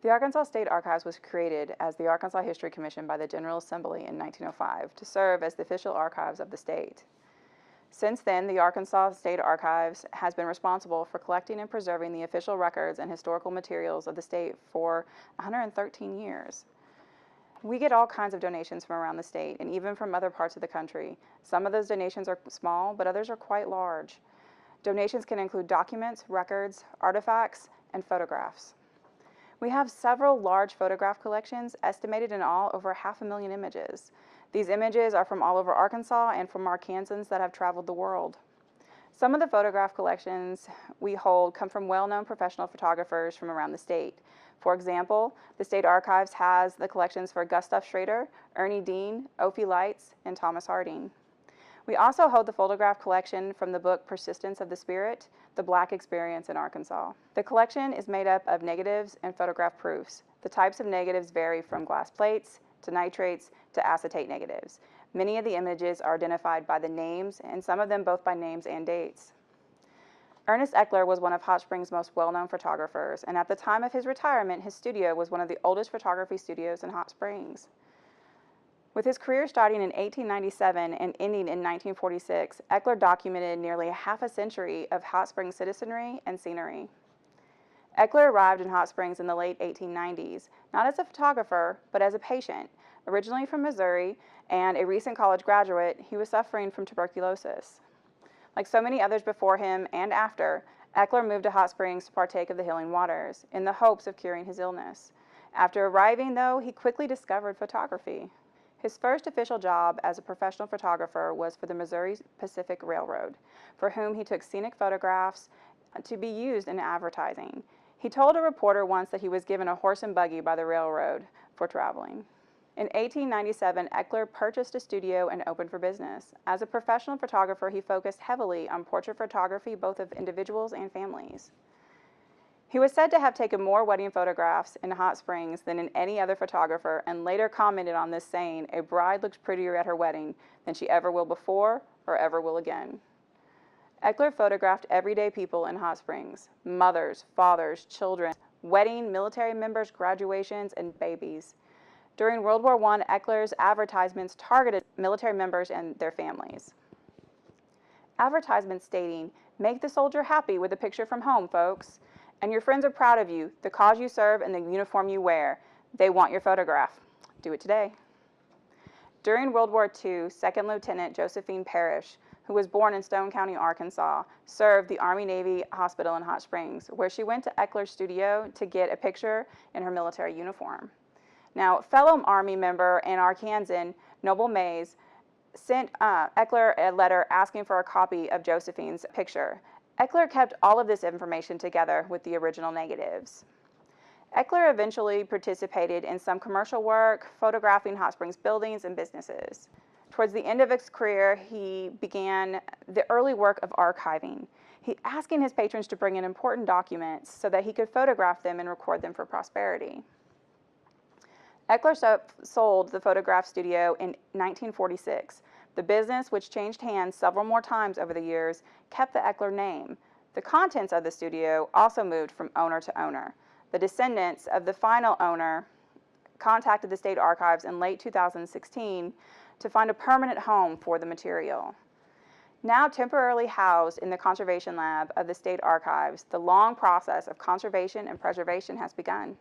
The Arkansas State Archives was created as the Arkansas History Commission by the General Assembly in 1905 to serve as the official archives of the state. Since then, the Arkansas State Archives has been responsible for collecting and preserving the official records and historical materials of the state for 113 years. We get all kinds of donations from around the state and even from other parts of the country. Some of those donations are small, but others are quite large. Donations can include documents, records, artifacts, and photographs. We have several large photograph collections, estimated in all over 500,000 images. These images are from all over Arkansas and from Arkansans that have traveled the world. Some of the photograph collections we hold come from well-known professional photographers from around the state. For example, the State Archives has the collections for Gustav Schrader, Ernie Dean, Ophi Lights, and Thomas Harding. We also hold the photograph collection from the book Persistence of the Spirit, The Black Experience in Arkansas. The collection is made up of negatives and photograph proofs. The types of negatives vary from glass plates to nitrates to acetate negatives. Many of the images are identified by the names, and some of them both by names and dates. Ernest Eckler was one of Hot Springs' most well-known photographers, and at the time of his retirement, his studio was one of the oldest photography studios in Hot Springs. With his career starting in 1897 and ending in 1946, Eckler documented nearly half a century of Hot Springs citizenry and scenery. Eckler arrived in Hot Springs in the late 1890s, not as a photographer, but as a patient. Originally from Missouri and a recent college graduate, he was suffering from tuberculosis. Like so many others before him and after, Eckler moved to Hot Springs to partake of the healing waters in the hopes of curing his illness. After arriving, though, he quickly discovered photography. His first official job as a professional photographer was for the Missouri Pacific Railroad, for whom he took scenic photographs to be used in advertising. He told a reporter once that he was given a horse and buggy by the railroad for traveling. In 1897, Eckler purchased a studio and opened for business. As a professional photographer, he focused heavily on portrait photography, both of individuals and families. He was said to have taken more wedding photographs in Hot Springs than in any other photographer, and later commented on this saying, "A bride looks prettier at her wedding than she ever will before or ever will again." Eckler photographed everyday people in Hot Springs: mothers, fathers, children, wedding, military members, graduations, and babies. During World War I, Eckler's advertisements targeted military members and their families. Advertisements stating, "Make the soldier happy with a picture from home, folks. And your friends are proud of you, the cause you serve, and the uniform you wear. They want your photograph. Do it today." During World War II, Second Lieutenant Josephine Parrish, who was born in Stone County, Arkansas, served the Army-Navy Hospital in Hot Springs, where she went to Eckler's studio to get a picture in her military uniform. Now, fellow Army member and Arkansan Noble Mays sent Eckler a letter asking for a copy of Josephine's picture. Eckler kept all of this information together with the original negatives. Eckler eventually participated in some commercial work, photographing Hot Springs buildings and businesses. Towards the end of his career, he began the early work of archiving, asking his patrons to bring in important documents so that he could photograph them and record them for posterity. Eckler sold the photograph studio in 1946. The business, which changed hands several more times over the years, kept the Eckler name. The contents of the studio also moved from owner to owner. The descendants of the final owner contacted the State Archives in late 2016 to find a permanent home for the material. Now temporarily housed in the Conservation Lab of the State Archives, the long process of conservation and preservation has begun.